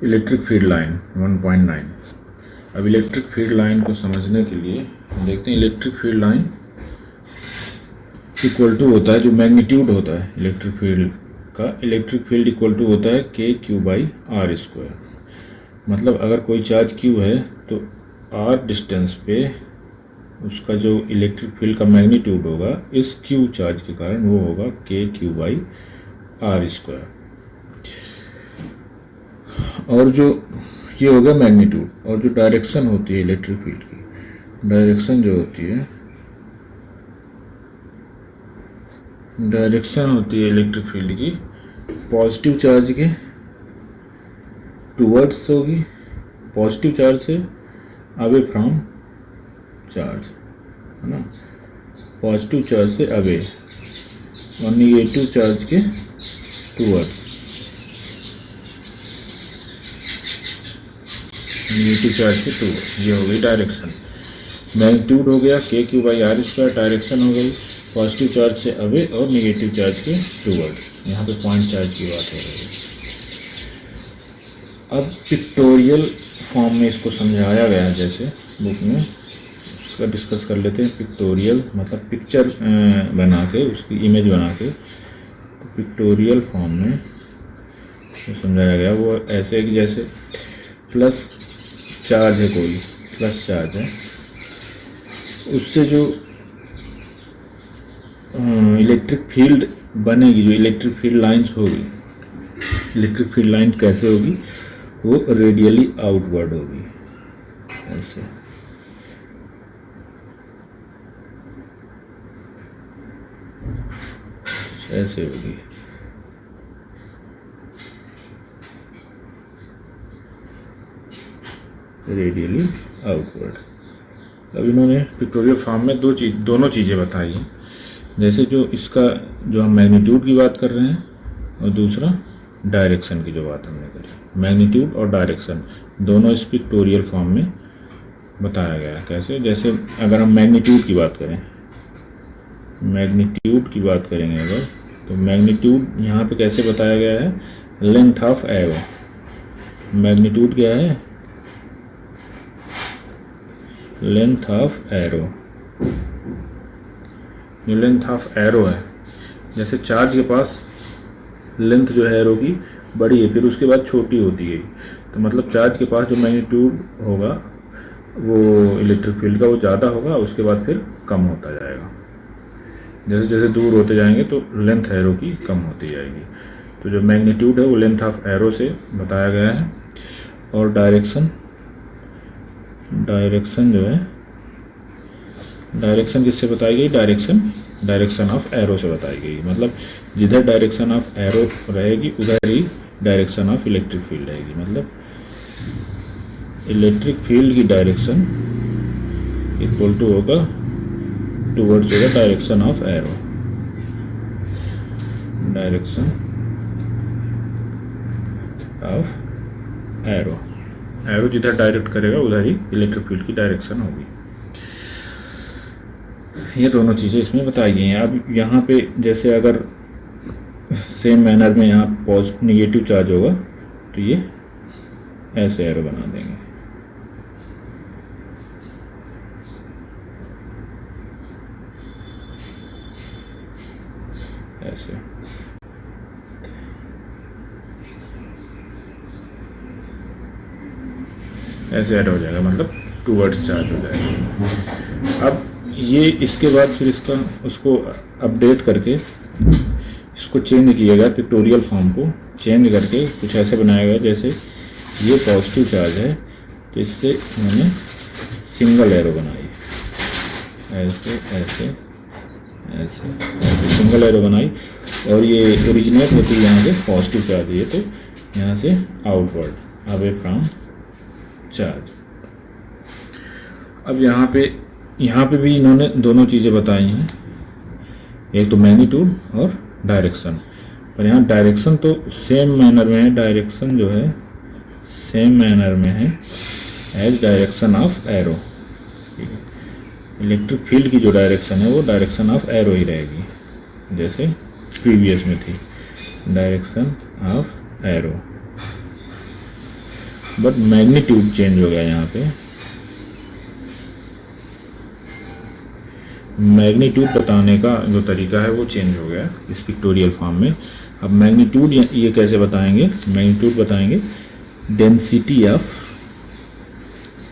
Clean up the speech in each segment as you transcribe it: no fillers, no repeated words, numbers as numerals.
Electric field line 1.9। अब electric field line को समझने के लिए देखते हैं electric field line equal to होता है, जो मैग्नीट्यूड होता है इलेक्ट्रिक फील्ड का, इलेक्ट्रिक फील्ड इक्वल टू होता है KQ/R²। मतलब अगर कोई चार्ज Q है तो R डिस्टेंस पे उसका जो इलेक्ट्रिक फील्ड का मैग्नीट्यूड होगा इस Q चार्ज के कारण वो होगा KQ/R²। और जो ये होगा मैग्नीट्यूड, और जो डायरेक्शन होती है इलेक्ट्रिक फील्ड की, डायरेक्शन जो होती है, डायरेक्शन होती है इलेक्ट्रिक फील्ड की पॉजिटिव चार्ज के टूवर्ड्स होगी, पॉजिटिव चार्ज से अवे फ्रॉम चार्ज, है ना, पॉजिटिव चार्ज से अवे, और निगेटिव चार्ज के टूवर्ड्स, निगेटिव चार्ज के टूवर्ड्स। ये हो गई डायरेक्शन। मैग्नीट्यूड हो गया KQ/R², डायरेक्शन हो गई पॉजिटिव चार्ज से अवे और निगेटिव चार्ज के टूवर्ड्स। यहाँ पे पॉइंट चार्ज की बात हो रही है। अब पिक्टोरियल फॉर्म में इसको समझाया गया है, जैसे बुक में, उसका डिस्कस कर लेते हैं। पिक्टोरियल मतलब पिक्चर बना के, उसकी इमेज बना के, तो पिक्टोरियल फॉर्म में तो समझाया गया वो ऐसे है कि जैसे प्लस चार्ज है, कोई प्लस चार्ज है, उससे जो इलेक्ट्रिक फील्ड बनेगी, जो इलेक्ट्रिक फील्ड लाइंस होगी, इलेक्ट्रिक फील्ड लाइन कैसे होगी, वो रेडियली आउटवर्ड होगी, ऐसे। ऐसे होगी। Radially outward. अब इन्होंने पिक्टोरियल फॉर्म में दोनों चीज़ें बताई हैं, जैसे जो इसका जो हम मैग्नीट्यूड की बात कर रहे हैं और दूसरा डायरेक्शन की जो बात हमने करी। मैग्नीट्यूड और डायरेक्शन दोनों इस पिक्टोरियल फॉर्म में बताया गया है। कैसे? जैसे अगर हम मैग्नीट्यूड की बात करें, मैग्नीट्यूड की बात करेंगे अगर, तो मैग्नीट्यूड यहाँ पे कैसे बताया गया है, लेंथ ऑफ एरो। मैग्नीट्यूड क्या है? Length of arrow. जो लेंथ ऑफ एरो है, जैसे चार्ज के पास लेंथ जो है एरो की बड़ी है, फिर उसके बाद छोटी होती है, तो मतलब चार्ज के पास जो मैग्नीट्यूड होगा वो इलेक्ट्रिक फील्ड का वो ज़्यादा होगा, उसके बाद फिर कम होता जाएगा। जैसे जैसे दूर होते जाएंगे तो लेंथ एरो की कम होती जाएगी। तो जो मैग्नीट्यूड है वो लेंथ ऑफ एरो से बताया गया है। और डायरेक्शन, डायरेक्शन जो है, डायरेक्शन किससे बताई गई? डायरेक्शन ऑफ एरो से बताई गई। मतलब जिधर डायरेक्शन ऑफ एरो रहेगी उधर ही डायरेक्शन ऑफ इलेक्ट्रिक फील्ड रहेगी। मतलब इलेक्ट्रिक फील्ड की डायरेक्शन इक्वल टू होगा टूवर्ड्स होगा direction of arrow. Direction of arrow, arrow जिधर डायरेक्ट करेगा उधर ही इलेक्ट्रिक फील्ड की डायरेक्शन होगी। ये दोनों चीज़ें इसमें बताई गई हैं। अब यहाँ पे जैसे अगर सेम मैनर में यहाँ पॉजिटिव निगेटिव चार्ज होगा तो ये ऐसे एरो बना देंगे, ऐसे। ऐसे एरो हो जाएगा, मतलब टूवर्ड्स चार्ज हो जाएगा। अब ये इसके बाद फिर इसका उसको अपडेट करके इसको चेंज किया गया, पिक्टोरियल फॉर्म को चेंज करके कुछ ऐसे बनाया गया, जैसे ये पॉजिटिव चार्ज है तो इससे उन्होंने सिंगल एरो बनाई, ऐसे ऐसे ऐसे ऐसे सिंगल एरो बनाई। और ये ओरिजिनेट होती है यहाँ से पॉजिटिव चार्ज, ये तो यहाँ से आउटवर्ड अवे फ्रॉम चार्ज। अब यहाँ पे भी इन्होंने दोनों चीज़ें बताई हैं, एक तो मैग्नीट्यूड और डायरेक्शन। पर यहाँ डायरेक्शन तो सेम मैनर में है, डायरेक्शन जो है सेम मैनर में है as direction of arrow. Electric field की जो डायरेक्शन है वो डायरेक्शन ऑफ एरो ही रहेगी, जैसे प्रीवियस में थी, direction of arrow. But magnitude change हो गया। यहाँ पे मैग्नीट्यूड बताने का जो तरीका है वो चेंज हो गया इस पिक्टोरियल फॉर्म में। अब मैग्नीट्यूड ये कैसे बताएंगे? मैग्नीट्यूड बताएंगे डेंसिटी ऑफ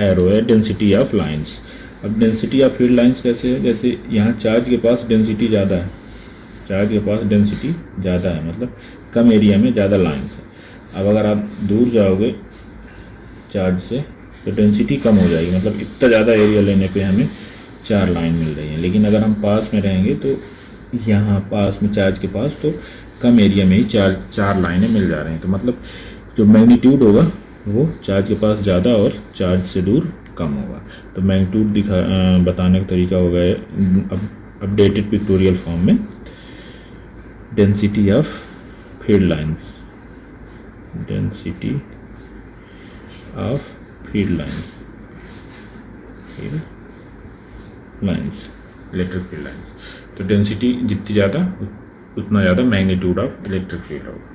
एरो है, डेंसिटी ऑफ लाइंस। अब डेंसिटी ऑफ फील्ड लाइंस कैसे है? जैसे यहाँ चार्ज के पास डेंसिटी ज़्यादा है, चार्ज के पास डेंसिटी ज़्यादा है, मतलब कम एरिया में ज़्यादा लाइंस है। अब अगर आप दूर जाओगे चार्ज से तो डेंसिटी कम हो जाएगी, मतलब इतना ज़्यादा एरिया लेने पे हमें 4 लाइन मिल रही है। लेकिन अगर हम पास में रहेंगे तो यहाँ पास में चार्ज के पास तो कम एरिया में ही 4 लाइनें मिल जा रही हैं। तो मतलब जो मैग्नीट्यूड होगा वो चार्ज के पास ज़्यादा और चार्ज से दूर कम होगा। तो मैग्नीट्यूड बताने का तरीका होगा अब अपडेटेड पिक्टोरियल फॉर्म में density of field lines, density of field lines, electric field lines. तो डेंसिटी जितनी ज़्यादा उतना ज़्यादा मैग्नीट्यूड ऑफ इलेक्ट्रिक फील्ड होगा।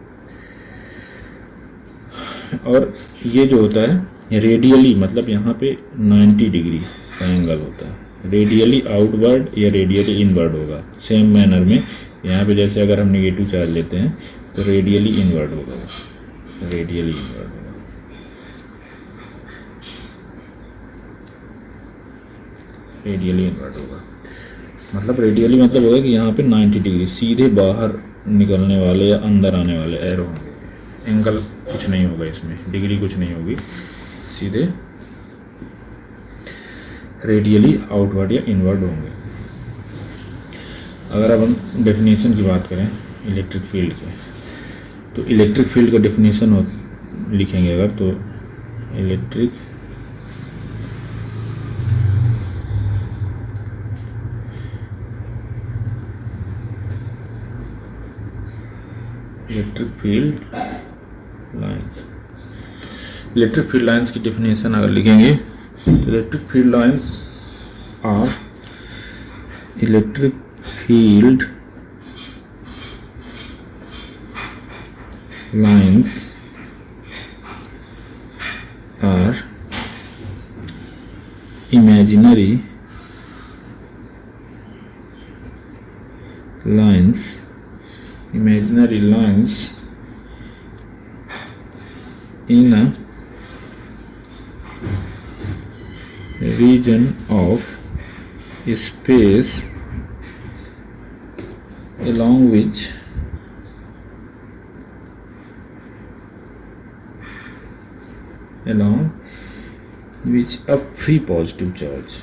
और ये जो होता है रेडियली, मतलब यहाँ पे 90 डिग्री का एंगल होता है। रेडियली आउटवर्ड या रेडियली इनवर्ड होगा। सेम मैनर में यहाँ पे जैसे अगर हम नेगेटिव चार्ज लेते हैं तो रेडियली इनवर्ड होगा, रेडियली इनवर्ड होगा। रेडियली इनवर्ड होगा मतलब रेडियली मतलब होगा कि यहाँ पे 90 डिग्री सीधे बाहर निकलने वाले या अंदर आने वाले एरो होंगे। एंगल कुछ नहीं होगा इसमें, डिग्री कुछ नहीं होगी, सीधे रेडियली आउटवर्ड या इनवर्ड होंगे। अगर अब हम डेफिनेशन की बात करें इलेक्ट्रिक फील्ड के, तो इलेक्ट्रिक फील्ड का डेफिनेशन लिखेंगे अगर, तो electric field lines, electric field lines की डेफिनेशन अगर लिखेंगे तो electric field lines are electric field lines are imaginary lines in a region of space along which a free positive charge,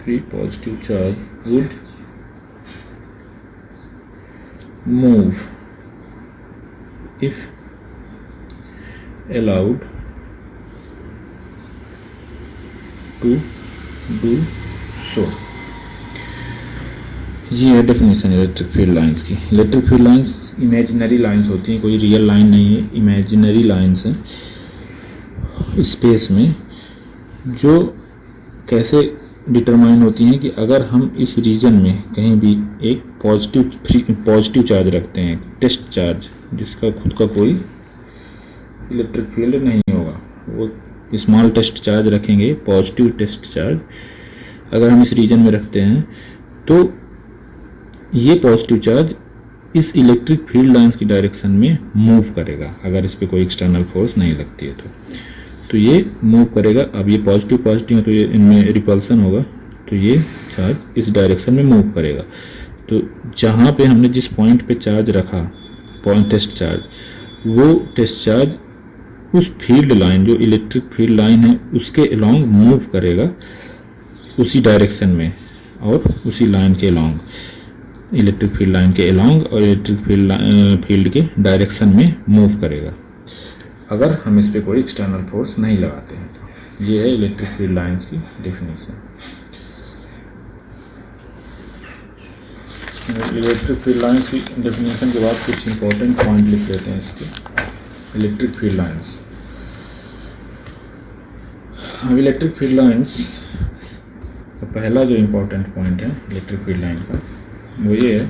free positive charge would move if allowed to do so। ये है definition electric field lines की। Electric field lines imaginary lines होती हैं, कोई real line नहीं है, imaginary lines हैं space में, जो कैसे डिटरमाइन होती हैं कि अगर हम इस रीजन में कहीं भी एक पॉजिटिव चार्ज रखते हैं, टेस्ट चार्ज जिसका खुद का कोई इलेक्ट्रिक फील्ड नहीं होगा, वो स्मॉल टेस्ट चार्ज रखेंगे, पॉजिटिव टेस्ट चार्ज अगर हम इस रीजन में रखते हैं तो ये पॉजिटिव चार्ज इस इलेक्ट्रिक फील्ड लाइंस की डायरेक्शन में मूव करेगा अगर इस पर कोई एक्सटर्नल फोर्स नहीं लगती है तो ये मूव करेगा। अब ये पॉजिटिव है तो ये इनमें रिपल्सन होगा, तो ये चार्ज इस डायरेक्शन में मूव करेगा। तो जहाँ पे हमने जिस पॉइंट पे चार्ज रखा, पॉइंट टेस्ट चार्ज, वो टेस्ट चार्ज उस फील्ड लाइन जो इलेक्ट्रिक फील्ड लाइन है उसके अलोंग मूव करेगा, उसी डायरेक्शन में और उसी लाइन के अलोंग, इलेक्ट्रिक फील्ड लाइन के अलोंग और इलेक्ट्रिक फील्ड के डायरेक्शन में मूव करेगा अगर हम इस पर कोई एक्सटर्नल फोर्स नहीं लगाते हैं। तो ये है इलेक्ट्रिक फील्ड लाइंस की डेफिनेशन। इलेक्ट्रिक फील्ड लाइंस की डेफिनेशन के बाद कुछ इंपॉर्टेंट पॉइंट लिख लेते हैं इसके। इलेक्ट्रिक फील्ड लाइंस, अब इलेक्ट्रिक फील्ड लाइंस पहला जो इम्पोर्टेंट पॉइंट है इलेक्ट्रिक फील्ड लाइन का वो ये है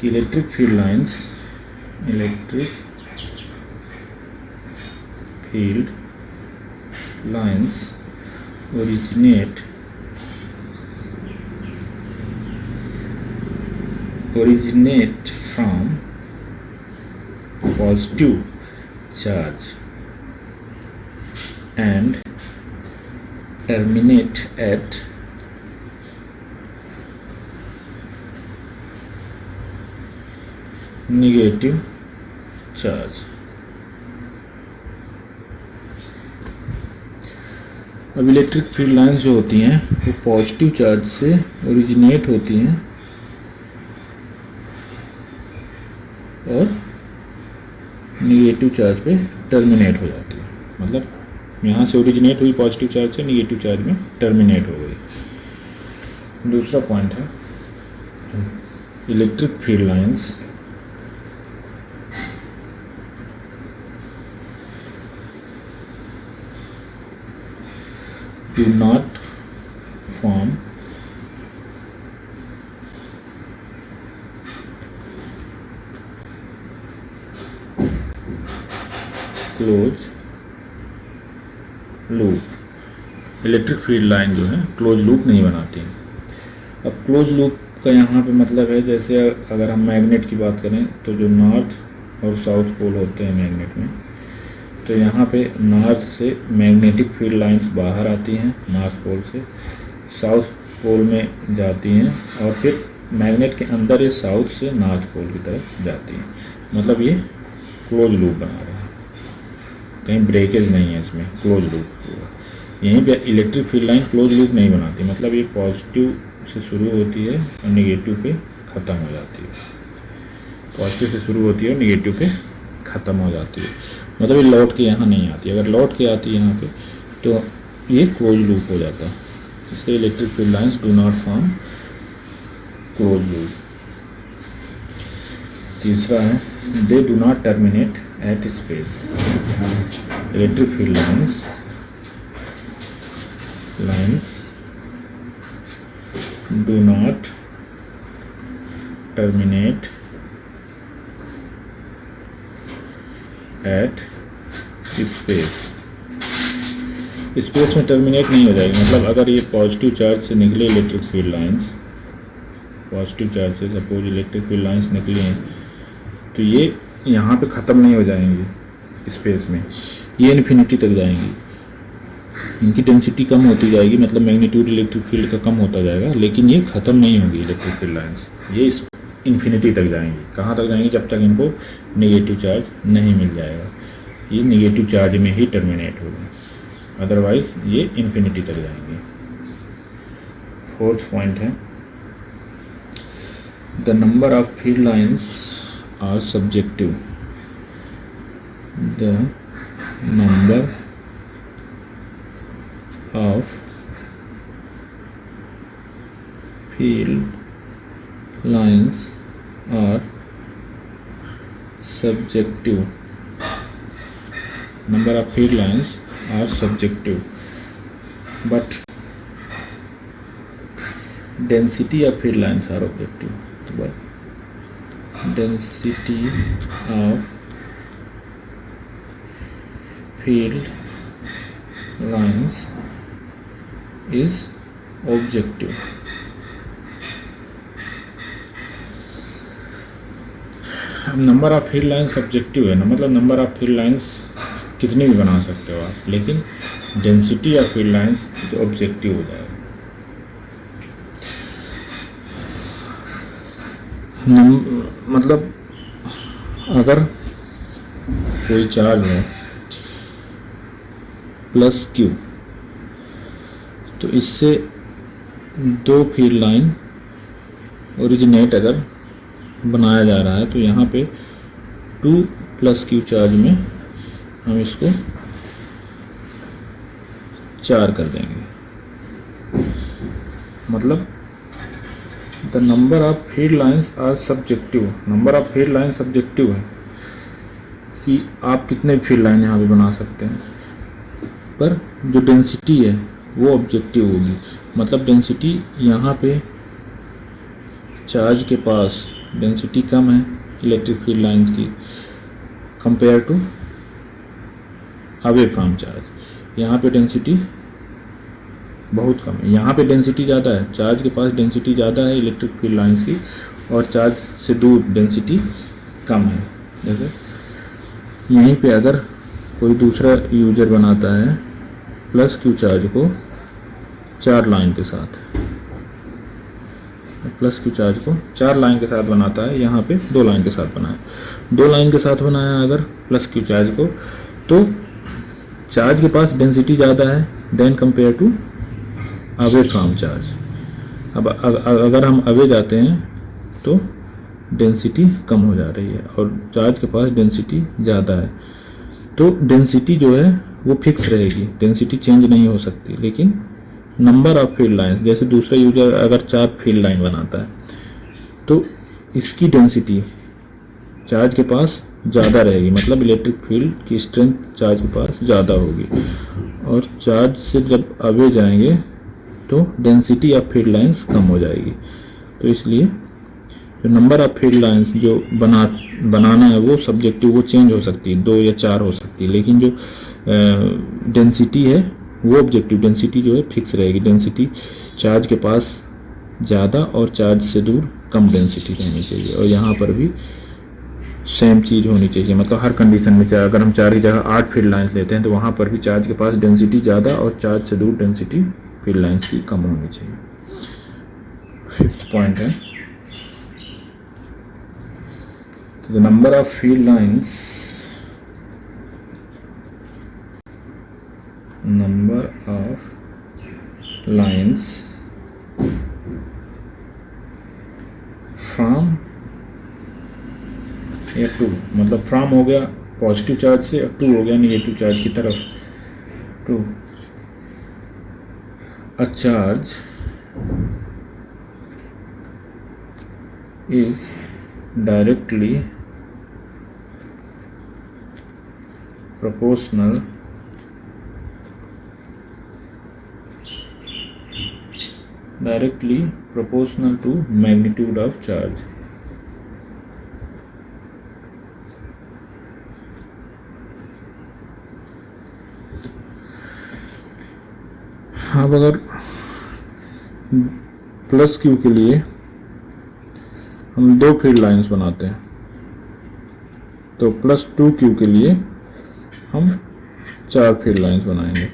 कि electric field lines originate from positive charge and terminate at negative charge। अब इलेक्ट्रिक फील्ड लाइंस जो होती हैं वो पॉजिटिव चार्ज से ओरिजिनेट होती हैं और निगेटिव चार्ज पे टर्मिनेट हो जाती है। मतलब यहाँ से ओरिजिनेट हुई पॉजिटिव चार्ज से, निगेटिव चार्ज में टर्मिनेट हो गई। दूसरा पॉइंट है electric field lines do not form closed loop. Electric field line जो है क्लोज लूप नहीं बनाती है। अब क्लोज लूप का यहाँ पे मतलब है, जैसे अगर हम मैग्नेट की बात करें तो जो नॉर्थ और साउथ पोल होते हैं मैग्नेट में, तो यहाँ पे नॉर्थ से मैग्नेटिक फील्ड लाइंस बाहर आती हैं नॉर्थ पोल से, साउथ पोल में जाती हैं और फिर मैग्नेट के अंदर ये साउथ से नॉर्थ पोल की तरफ जाती हैं। मतलब ये क्लोज लूप बना रहा है, कहीं ब्रेकेज नहीं है इसमें, क्लोज लूप हुआ। यहीं पे electric field line close loop नहीं बनाती, मतलब ये पॉजिटिव से शुरू होती है और निगेटिव पे ख़त्म हो जाती है। पॉजिटिव से शुरू होती है और निगेटिव पे ख़त्म हो जाती है। मतलब ये लौट के यहाँ नहीं आती। अगर लौट के आती है यहाँ पे तो ये क्लोज लूप हो जाता है। इसलिए electric field lines do not form close loop. तीसरा है they do not terminate at space. Electric field lines do not terminate at space में टर्मिनेट नहीं हो जाएगी। मतलब अगर ये पॉजिटिव चार्ज से निकले electric field lines, positive charge से सपोज इलेक्ट्रिक फील्ड लाइंस निकली हैं तो ये यहाँ पे ख़त्म नहीं हो जाएंगी स्पेस में, ये इन्फिनिटी तक जाएंगी। इनकी डेंसिटी कम होती जाएगी, मतलब मैग्नीट्यूड इलेक्ट्रिक फील्ड का कम होता जाएगा, लेकिन ये ख़त्म नहीं होगी इलेक्ट्रिक फील्ड लाइंस, ये इन्फिनिटी तक जाएंगी। कहाँ तक जाएंगी? जब तक इनको नेगेटिव चार्ज नहीं मिल जाएगा, ये नेगेटिव चार्ज में ही टर्मिनेट होगी, अदरवाइज ये इन्फिनिटी तक जाएंगे। फोर्थ पॉइंट है the number of field lines are subjective. The number of field lines are subjective. Number of field lines are subjective, but density of field lines are objective. But density of field lines is objective. Number of field line subjective है ना, मतलब number of field lines कितनी भी बना सकते हो आप, लेकिन डेंसिटी ऑफ फील्ड लाइंस जो ऑब्जेक्टिव हो जाएगा। मतलब अगर कोई चार्ज है प्लस Q, तो इससे दो फील्ड लाइन ओरिजिनेट अगर बनाया जा रहा है तो यहाँ पे 2 + Q चार्ज में हम इसको 4 कर देंगे। मतलब the number of field lines are subjective. Number of field line subjective है कि आप कितने फील्ड लाइन यहाँ पे बना सकते हैं, पर जो डेंसिटी है वो ऑब्जेक्टिव होगी। मतलब डेंसिटी यहाँ पे चार्ज के पास डेंसिटी कम है इलेक्ट्रिक फील्ड लाइंस की compare to away from charge. यहाँ पे डेंसिटी बहुत कम है, यहाँ पे डेंसिटी ज़्यादा है, चार्ज के पास डेंसिटी ज़्यादा है इलेक्ट्रिक फील्ड लाइंस की, और चार्ज से दूर डेंसिटी कम है। जैसे यहीं पे अगर कोई दूसरा यूजर बनाता है प्लस क्यू चार्ज को 4 लाइन के साथ, प्लस क्यू चार्ज को 4 लाइन के साथ बनाता है, यहाँ पे 2 लाइन के साथ बनाया, 2 लाइन के साथ बनाया अगर प्लस क्यू चार्ज को, तो चार्ज के पास डेंसिटी ज़्यादा है than compare to away from charge. अब अगर हम अवे जाते हैं तो डेंसिटी कम हो जा रही है और चार्ज के पास डेंसिटी ज़्यादा है, तो डेंसिटी जो है वो फिक्स रहेगी, डेंसिटी चेंज नहीं हो सकती। लेकिन नंबर ऑफ फील्ड लाइंस, जैसे दूसरा यूजर अगर 4 फील्ड लाइन बनाता है तो इसकी डेंसिटी चार्ज के पास ज़्यादा रहेगी, मतलब इलेक्ट्रिक फील्ड की स्ट्रेंथ चार्ज के पास ज़्यादा होगी, और चार्ज से जब अवे जाएंगे तो डेंसिटी ऑफ फील्ड लाइंस कम हो जाएगी। तो इसलिए जो नंबर ऑफ फील्ड लाइंस जो बनाना है वो सब्जेक्टिव, वो चेंज हो सकती है, 2 या 4 हो सकती है, लेकिन जो डेंसिटी है वो ऑब्जेक्टिव डेंसिटी जो है फिक्स रहेगी। डेंसिटी चार्ज के पास ज़्यादा और चार्ज से दूर कम डेंसिटी रहनी चाहिए, और यहाँ पर भी सेम चीज़ होनी चाहिए। मतलब हर कंडीशन में, चाहे अगर हम 4 की जगह 8 फील्ड लाइंस लेते हैं तो वहाँ पर भी चार्ज के पास डेंसिटी ज़्यादा और चार्ज से दूर डेंसिटी फील्ड लाइंस की कम होनी चाहिए। 5th पॉइंट है the number of field lines, number of lines from या टू, मतलब फ्रॉम हो गया पॉजिटिव चार्ज से, और टू हो गया नेगेटिव चार्ज की तरफ, to a charge is directly proportional to magnitude of charge। अब अगर प्लस क्यू के लिए हम 2 फील्ड लाइंस बनाते हैं तो प्लस 2 क्यू के लिए हम 4 फील्ड लाइंस बनाएंगे।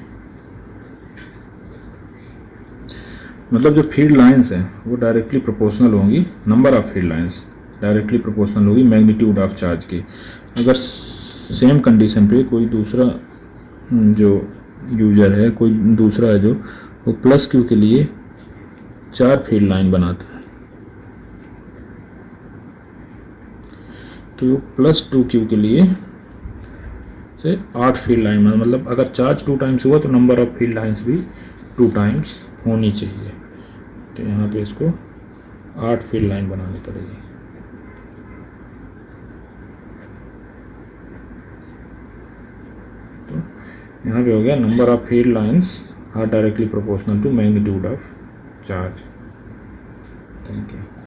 मतलब जो फील्ड लाइंस हैं वो डायरेक्टली प्रोपोर्शनल होंगी, number of field lines directly proportional होगी मैग्नीट्यूड ऑफ चार्ज की। अगर सेम कंडीशन पे कोई दूसरा जो यूजर है, कोई दूसरा है जो वो प्लस क्यू के लिए 4 फील्ड लाइन बनाता है, तो प्लस 2 क्यू के लिए से 8 फील्ड लाइन, मतलब अगर चार्ज 2 टाइम्स हुआ तो नंबर ऑफ फील्ड लाइंस भी 2 टाइम्स होनी चाहिए। तो यहाँ पे इसको 8 फील्ड लाइन बनानी पड़ेगी। यहाँ पे हो गया number of field lines are directly proportional to magnitude of charge. Thank you.